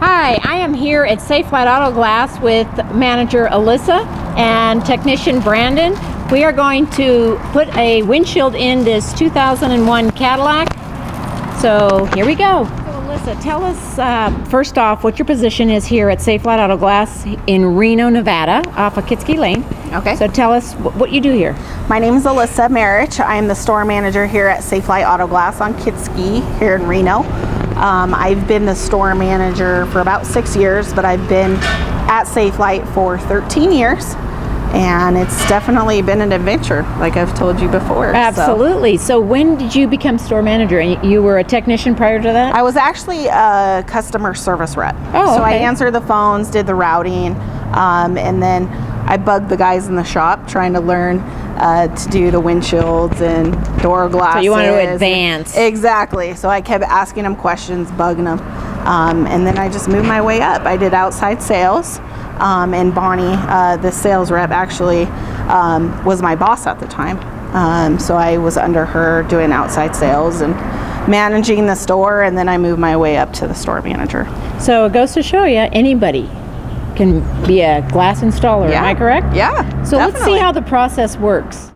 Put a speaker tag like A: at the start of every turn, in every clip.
A: Hi, I am here at Safelife Auto Glass with manager Alyssa and technician Brandon. We are going to put a windshield in this 2001 Cadillac. So here we go. So Alyssa, tell us first off what your position is here at Safelife Auto Glass in Reno, Nevada, off of Kitski Lane.
B: Okay.
A: So tell us what you do here.
B: My name is Alyssa Marich. I am the store manager here at Safelife Auto Glass on Kitski here in Reno. I've been the store manager for about 6 years, but I've been at Safelife for 13 years, and it's definitely been an adventure, like I've told you before.
A: Absolutely. So when did you become store manager? You were a technician prior to that?
B: I was actually a customer service rep.
A: Oh,
B: so I
A: okay.
B: answered the phones, did the routing, and then I bugged the guys in the shop trying to learn to do the windshields and door glasses.
A: So you wanted to advance.
B: Exactly. So I kept asking them questions, bugging them, and then I just moved my way up. I did outside sales, and Bonnie, the sales rep, actually was my boss at the time. So I was under her doing outside sales and managing the store, and then I moved my way up to the store manager.
A: So it goes to show you, anybody can be a glass installer,
B: Yeah.
A: am I correct?
B: Yeah.
A: So let's see
B: definitely.
A: how the process works.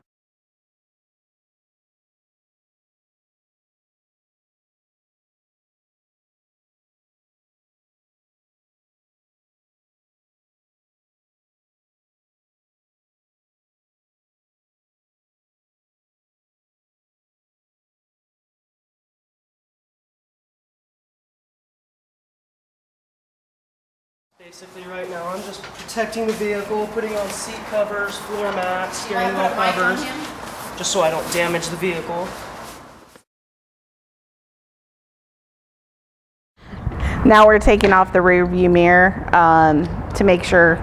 C: Basically right now I'm just protecting the vehicle, putting on seat covers, floor mats, steering wheel covers, just so I don't damage the vehicle.
B: Now we're taking off the rear view mirror to make sure,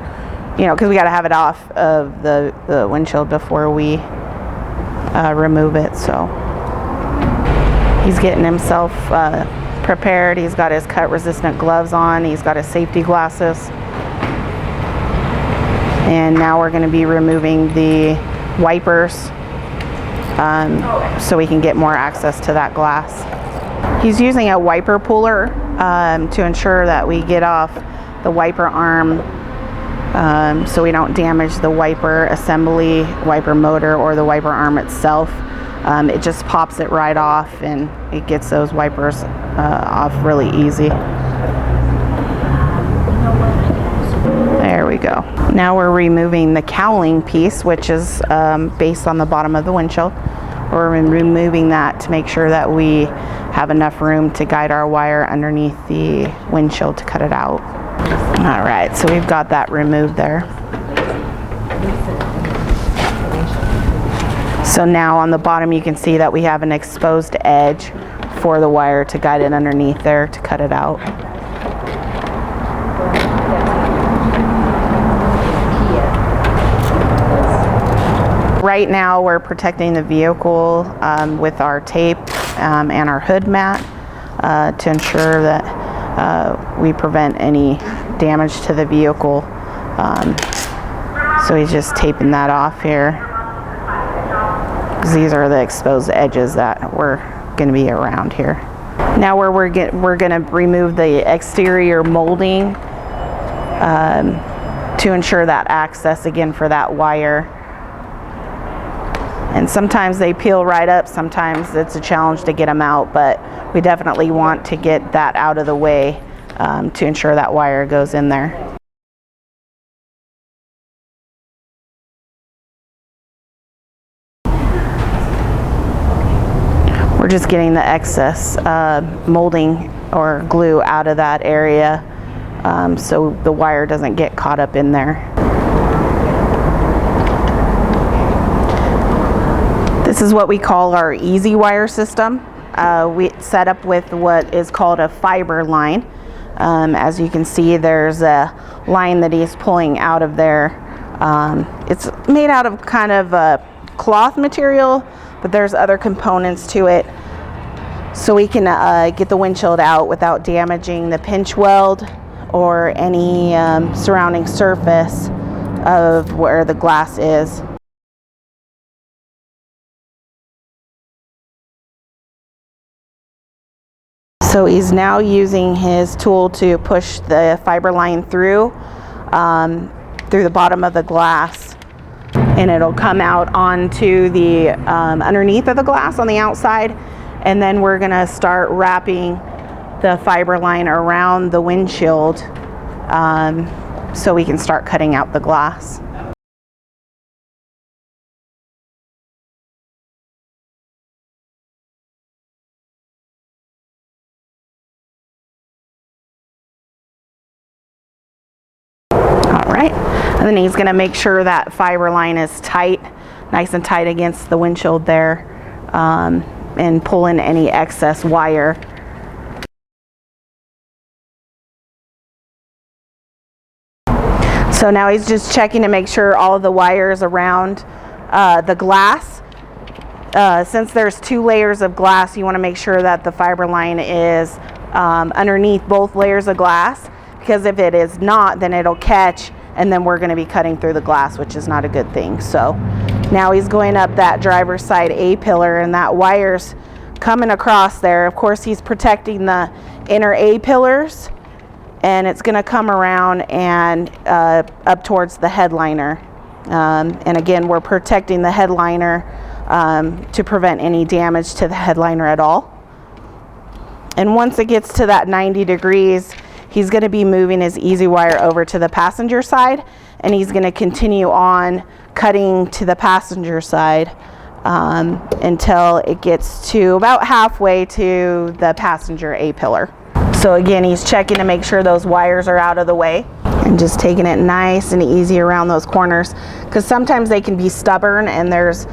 B: because we got to have it off of the windshield before we remove it. So he's getting himself prepared. He's got his cut resistant gloves on. He's got his safety glasses. And now we're going to be removing the wipers so we can get more access to that glass. He's using a wiper puller to ensure that we get off the wiper arm so we don't damage the wiper assembly, wiper motor, or the wiper arm itself. It just pops it right off and it gets those wipers off really easy. There we go. Now we're removing the cowling piece, which is based on the bottom of the windshield. We're removing that to make sure that we have enough room to guide our wire underneath the windshield to cut it out. All right, so we've got that removed there. So now on the bottom you can see that we have an exposed edge for the wire to guide it underneath there to cut it out. Right now we're protecting the vehicle with our tape and our hood mat to ensure that we prevent any damage to the vehicle. So he's just taping that off here. These are the exposed edges that we're going to be around here. Now we're going to remove the exterior molding to ensure that access again for that wire. And sometimes they peel right up, sometimes it's a challenge to get them out, but we definitely want to get that out of the way to ensure that wire goes in there. We're just getting the excess molding or glue out of that area so the wire doesn't get caught up in there. This is what we call our easy wire system. We set up with what is called a fiber line. As you can see, there's a line that he's pulling out of there. It's made out of kind of a cloth material, but there's other components to it. So we can get the windshield out without damaging the pinch weld or any surrounding surface of where the glass is. So he's now using his tool to push the fiber line through the bottom of the glass, and it'll come out onto the underneath of the glass on the outside, and then we're gonna start wrapping the fiber line around the windshield so we can start cutting out the glass. Right, and then he's going to make sure that fiber line is tight, nice and tight against the windshield there, and pull in any excess wire. So now he's just checking to make sure all of the wires around the glass. Since there's 2 layers of glass, you want to make sure that the fiber line is underneath both layers of glass, because if it is not, then it'll catch, and then we're going to be cutting through the glass, which is not a good thing. So now he's going up that driver's side A-pillar, and that wire's coming across there. Of course, he's protecting the inner A-pillars, and it's going to come around and up towards the headliner. And again, we're protecting the headliner to prevent any damage to the headliner at all. And once it gets to that 90 degrees, he's going to be moving his easy wire over to the passenger side, and he's going to continue on cutting to the passenger side until it gets to about halfway to the passenger A-pillar. So again, he's checking to make sure those wires are out of the way, and just taking it nice and easy around those corners, because sometimes they can be stubborn and there's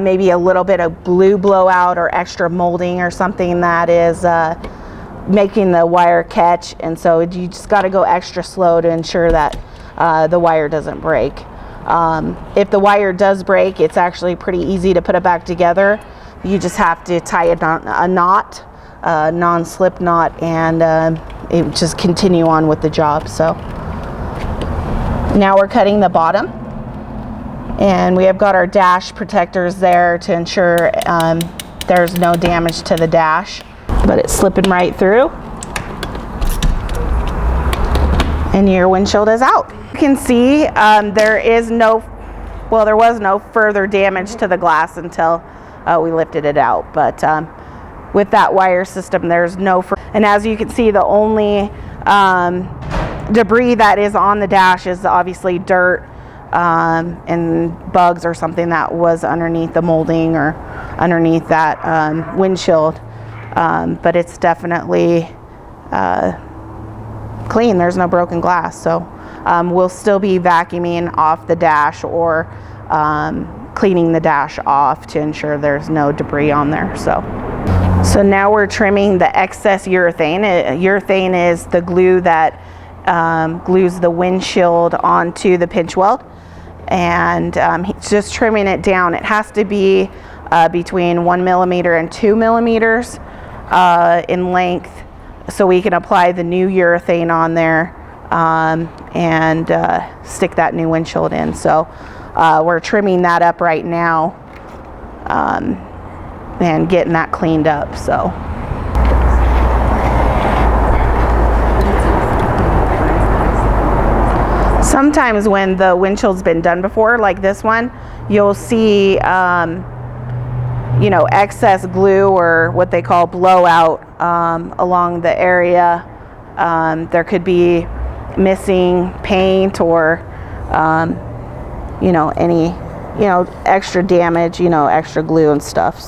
B: maybe a little bit of glue blowout or extra molding or something that is making the wire catch, and so you just got to go extra slow to ensure that the wire doesn't break. If the wire does break, it's actually pretty easy to put it back together. You just have to tie a knot, non-slip knot, and it just continue on with the job. So now we're cutting the bottom, and we have got our dash protectors there to ensure there's no damage to the dash. But it's slipping right through, and your windshield is out. You can see there was no further damage to the glass until we lifted it out. But with that wire system, there's no and as you can see, the only debris that is on the dash is obviously dirt and bugs or something that was underneath the molding or underneath that windshield. But it's definitely clean. There's no broken glass. So we'll still be vacuuming off the dash or cleaning the dash off to ensure there's no debris on there. So now we're trimming the excess urethane. Urethane is the glue that glues the windshield onto the pinch weld, and he's just trimming it down. It has to be between 1 millimeter and 2 millimeters in length, so we can apply the new urethane on there and stick that new windshield in. So we're trimming that up right now and getting that cleaned up. So sometimes when the windshield's been done before, like this one, you'll see excess glue or what they call blowout along the area. There could be missing paint or any extra damage, extra glue and stuff.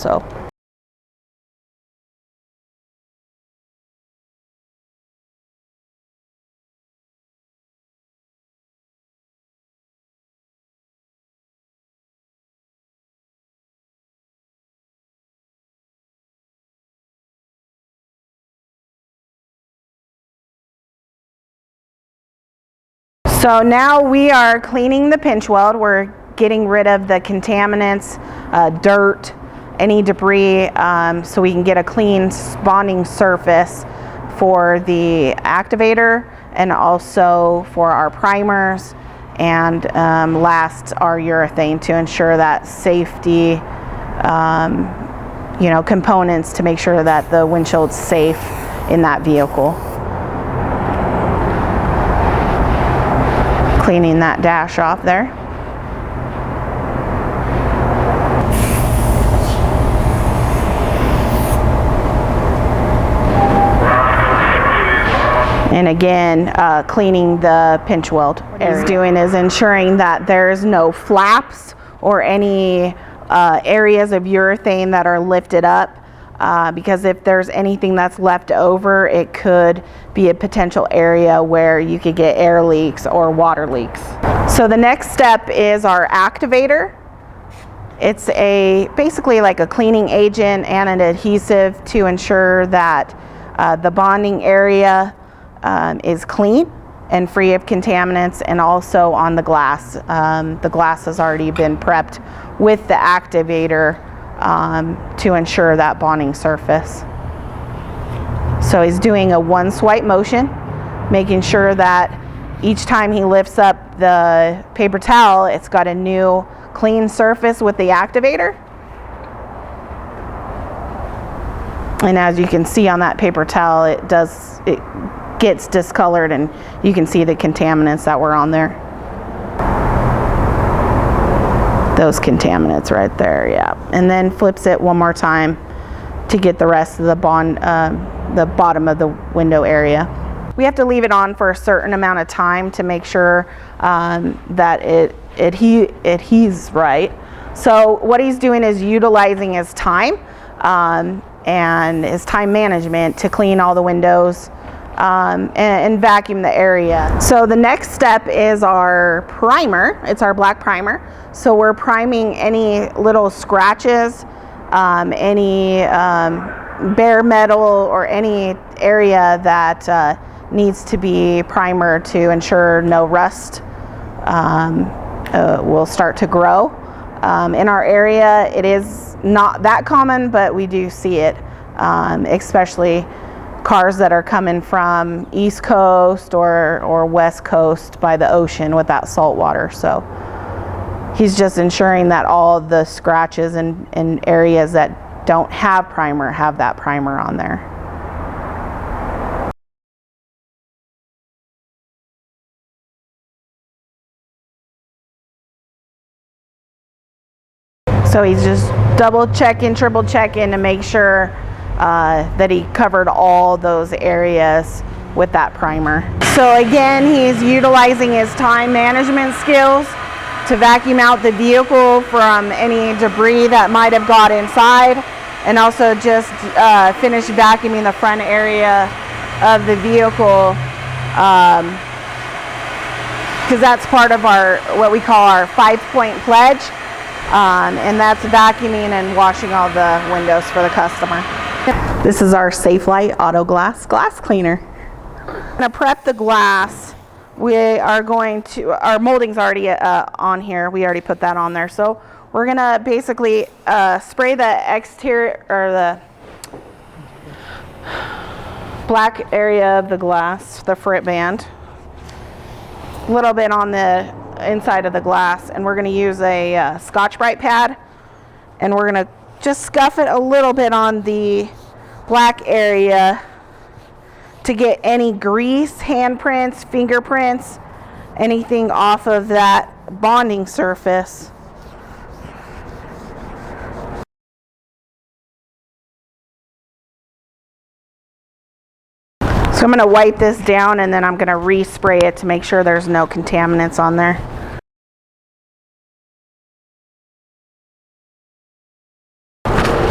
B: So now we are cleaning the pinch weld. We're getting rid of the contaminants, dirt, any debris, so we can get a clean bonding surface for the activator and also for our primers, and last our urethane to ensure that safety components to make sure that the windshield's safe in that vehicle. Cleaning that dash off there. And again, cleaning the pinch weld. What he's doing is ensuring that there's no flaps or any areas of urethane that are lifted up, because if there's anything that's left over, it could be a potential area where you could get air leaks or water leaks. So the next step is our activator. It's basically like a cleaning agent and an adhesive to ensure that the bonding area is clean and free of contaminants, and also on the glass. The glass has already been prepped with the activator to ensure that bonding surface. So he's doing a one swipe motion, making sure that each time he lifts up the paper towel, it's got a new clean surface with the activator. And as you can see on that paper towel, it gets discolored, and you can see the contaminants that were on there. Those contaminants right there, yeah. And then flips it one more time to get the rest of the the bottom of the window area. We have to leave it on for a certain amount of time to make sure that it adheres right. So what he's doing is utilizing his time and his time management to clean all the windows and vacuum the area. So the next step is our primer. It's our black primer. So we're priming any little scratches, any bare metal, or any area that needs to be primered to ensure no rust will start to grow. In our area, it is not that common, but we do see it, especially cars that are coming from East Coast or West Coast by the ocean with that salt water. So he's just ensuring that all the scratches and areas that don't have primer have that primer on there. So he's just double checking, triple checking to make sure that he covered all those areas with that primer. So again, he's utilizing his time management skills to vacuum out the vehicle from any debris that might have got inside, and also just finish vacuuming the front area of the vehicle, because that's part of our, what we call our 5-point pledge, and that's vacuuming and washing all the windows for the customer. This is our Safelife Auto Glass cleaner. I'm going to prep the glass. We are going to, our molding's already on here. We already put that on there. So we're going to basically spray the exterior, or the black area of the glass, the frit band, a little bit on the inside of the glass, and we're going to use a Scotch-Brite pad, and we're going to just scuff it a little bit on the black area to get any grease, handprints, fingerprints, anything off of that bonding surface. So I'm going to wipe this down, and then I'm going to respray it to make sure there's no contaminants on there.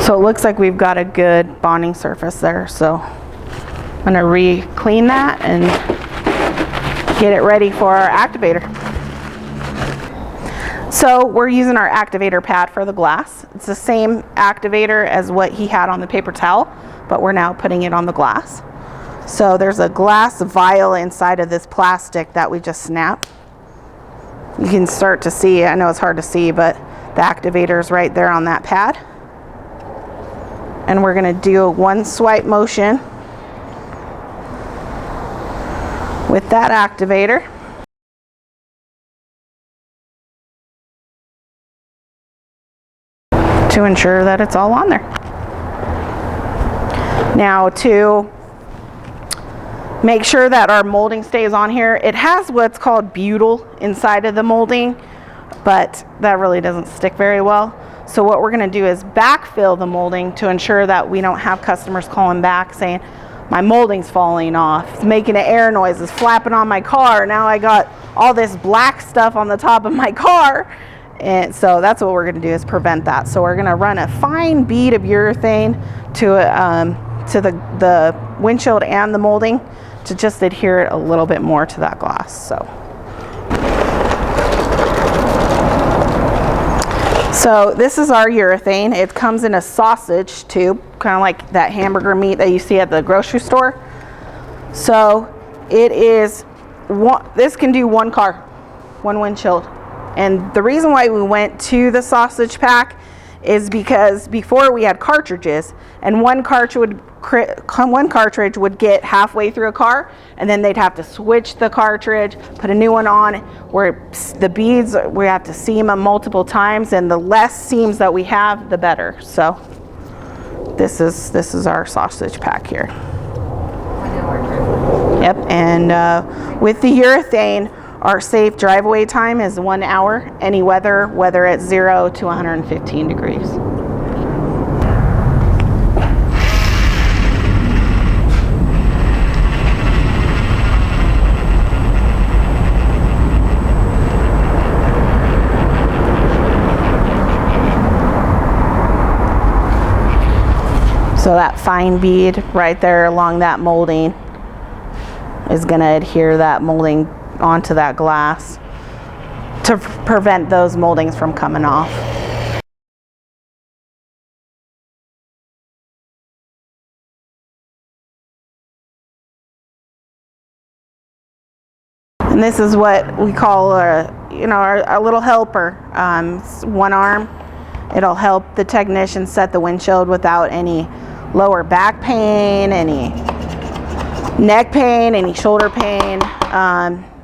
B: So it looks like we've got a good bonding surface there. So I'm going to re-clean that and get it ready for our activator. So we're using our activator pad for the glass. It's the same activator as what he had on the paper towel, but we're now putting it on the glass. So there's a glass vial inside of this plastic that we just snapped. You can start to see, I know it's hard to see, but the activator is right there on that pad. And we're going to do a one swipe motion with that activator. To ensure that it's all on there. Now to Make sure that our molding stays on here. It has what's called butyl inside of the molding, but that really doesn't stick very well. So what we're going to do is backfill the molding to ensure that we don't have customers calling back saying, my molding's falling off, it's making an air noise, it's flapping on my car, now I got all this black stuff on the top of my car. And so that's what we're going to do, is prevent that. So we're going to run a fine bead of urethane to the windshield and the molding to just adhere it a little bit more to that glass. So this is our urethane. It comes in a sausage tube, kind of like that hamburger meat that you see at the grocery store. So it is this can do one car, one windshield. And the reason why we went to the sausage pack is because before we had cartridges, and one cartridge would get halfway through a car, and then they'd have to switch the cartridge, put a new one on, where the beads, we have to seam them multiple times, and the less seams that we have, the better. So this is our sausage pack here. Yep, and with the urethane, our safe drive-away time is 1 hour, any weather, whether it's 0 to 115 degrees. So that fine bead right there along that molding is going to adhere that molding onto that glass to prevent those moldings from coming off. And this is what we call our little helper. It's one arm. It'll help the technician set the windshield without any lower back pain, any neck pain, any shoulder pain.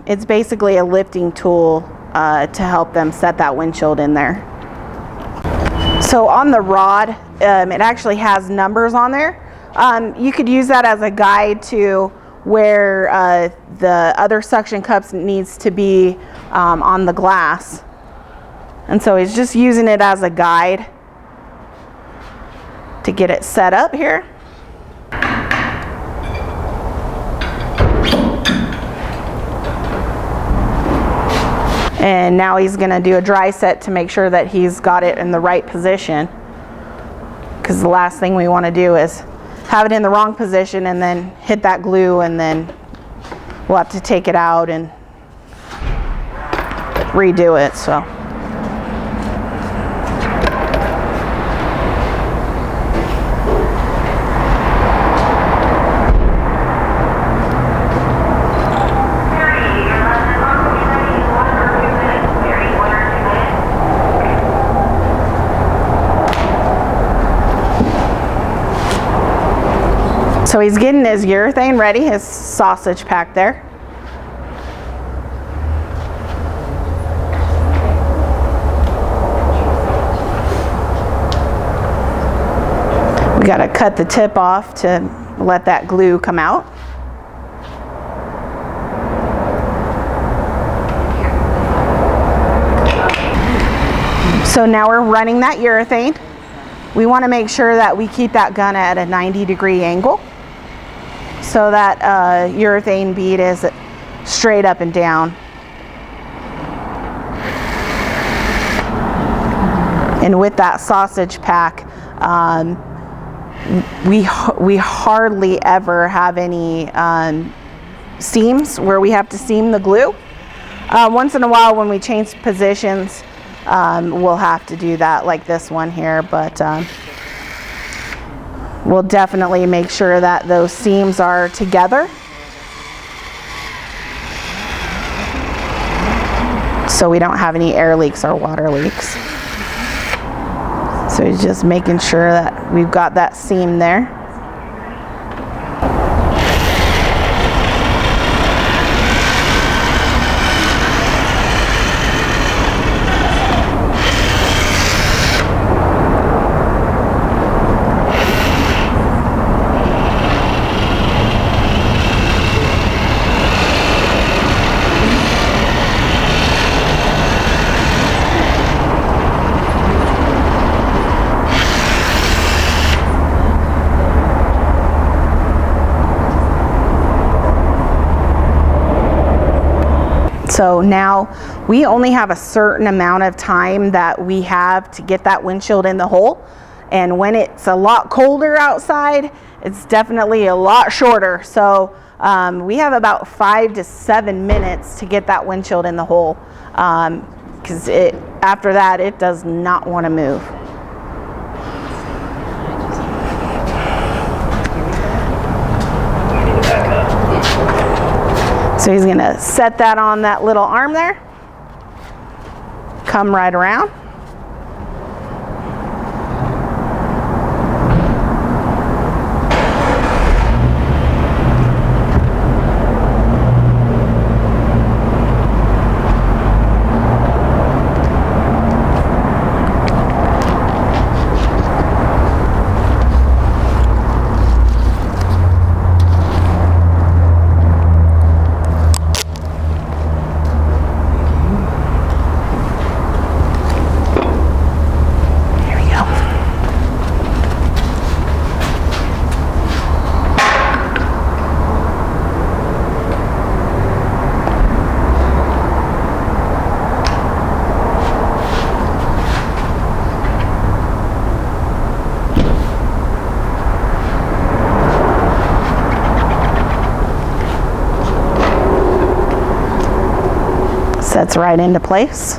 B: It's basically a lifting tool to help them set that windshield in there. So on the rod, it actually has numbers on there. You could use that as a guide to where the other suction cups needs to be on the glass. And so he's just using it as a guide to get it set up here. And now he's going to do a dry set to make sure that he's got it in the right position, because the last thing we want to do is have it in the wrong position and then hit that glue, and then we'll have to take it out and redo it. So So he's getting his urethane ready, his sausage pack there. We got to cut the tip off to let that glue come out. So now we're running that urethane. We want to make sure that we keep that gun at a 90-degree angle, so that urethane bead is straight up and down. And with that sausage pack, we hardly ever have any seams where we have to seam the glue. Once in a while when we change positions, we'll have to do that, like this one here, but we'll definitely make sure that those seams are together, so we don't have any air leaks or water leaks. So it's just making sure that we've got that seam there. So now we only have a certain amount of time that we have to get that windshield in the hole. And when it's a lot colder outside, it's definitely a lot shorter. So we have about 5 to 7 minutes to get that windshield in the hole. Because after that, it does not want to move. So he's going to set that on that little arm there. Come right around. Sets right into place.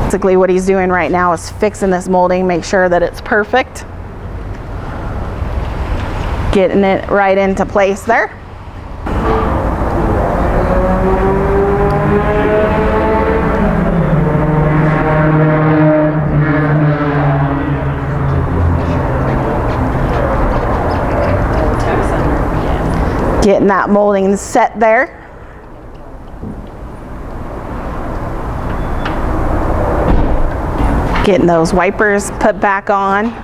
B: Basically what he's doing right now is fixing this molding, make sure that it's perfect. Getting it right into place there. Getting that molding set there. Getting those wipers put back on.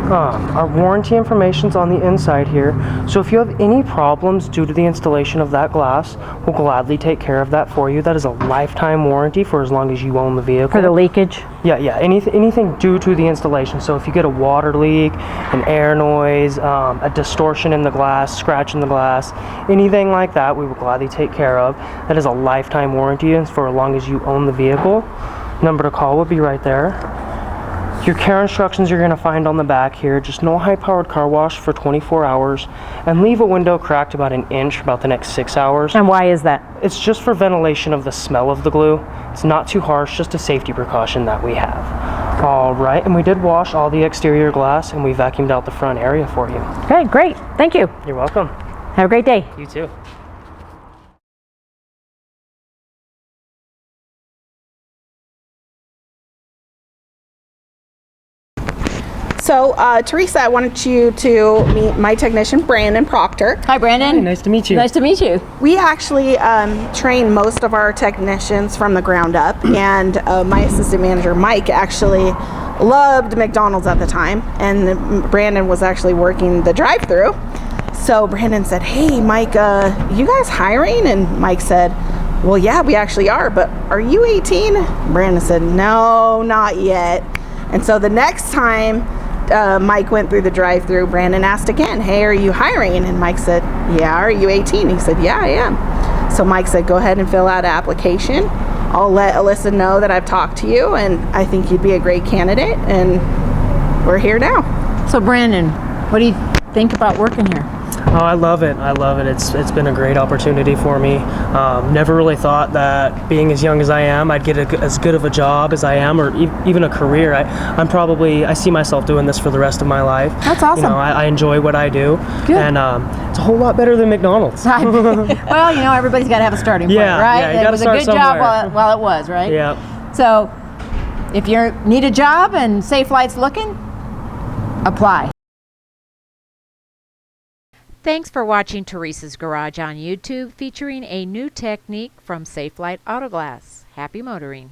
C: Our warranty information's on the inside here, so if you have any problems due to the installation of that glass, we'll gladly take care of that for you. That is a lifetime warranty for as long as you own the vehicle.
A: For the leakage?
C: Yeah, anything due to the installation. So if you get a water leak, an air noise, a distortion in the glass, scratch in the glass, anything like that, we will gladly take care of. That is a lifetime warranty and for as long as you own the vehicle. Number to call would be right there. Your care instructions you're going to find on the back here. Just no high-powered car wash for 24 hours and leave a window cracked about 1 inch for about the next 6 hours.
A: And why is that?
C: It's just for ventilation of the smell of the glue. It's not too harsh, just a safety precaution that we have. All right, and we did wash all the exterior glass and we vacuumed out the front area for you.
A: Okay, great. Thank you.
C: You're welcome.
A: Have a great day.
C: You too.
B: So, Teresa, I wanted you to meet my technician, Brandon Proctor.
A: Hi, Brandon.
C: Hi, nice to meet you.
A: Nice to meet you.
B: We actually train most of our technicians from the ground up, and my assistant manager, Mike, actually loved McDonald's at the time, and Brandon was actually working the drive-thru. So Brandon said, hey, Mike, you guys hiring? And Mike said, well, yeah, we actually are, but are you 18? Brandon said, no, not yet. And so the next time Mike went through the drive-thru, Brandon asked again, hey, are you hiring? And Mike said, yeah, are you 18? He said, yeah, I am. So Mike said, go ahead and fill out an application. I'll let Alyssa know that I've talked to you and I think you'd be a great candidate, and we're here now.
A: So Brandon, what do you think about working here?
C: Oh, I love it. I love it. It's been a great opportunity for me. Never really thought that being as young as I am, I'd get as good of a job as I am, or even a career. I see myself doing this for the rest of my life.
A: That's awesome.
C: You know, I enjoy what I do.
A: Good.
C: And it's a whole lot better than McDonald's.
A: Well, you know, everybody's got to have a starting point, right?
C: Yeah, you gotta start
A: it was a good
C: somewhere.
A: job while it was, right?
C: Yeah.
A: So, if you need a job and Safelite's looking, apply. Thanks for watching Teresa's Garage on YouTube, featuring a new technique from Safelife Auto Glass. Happy motoring.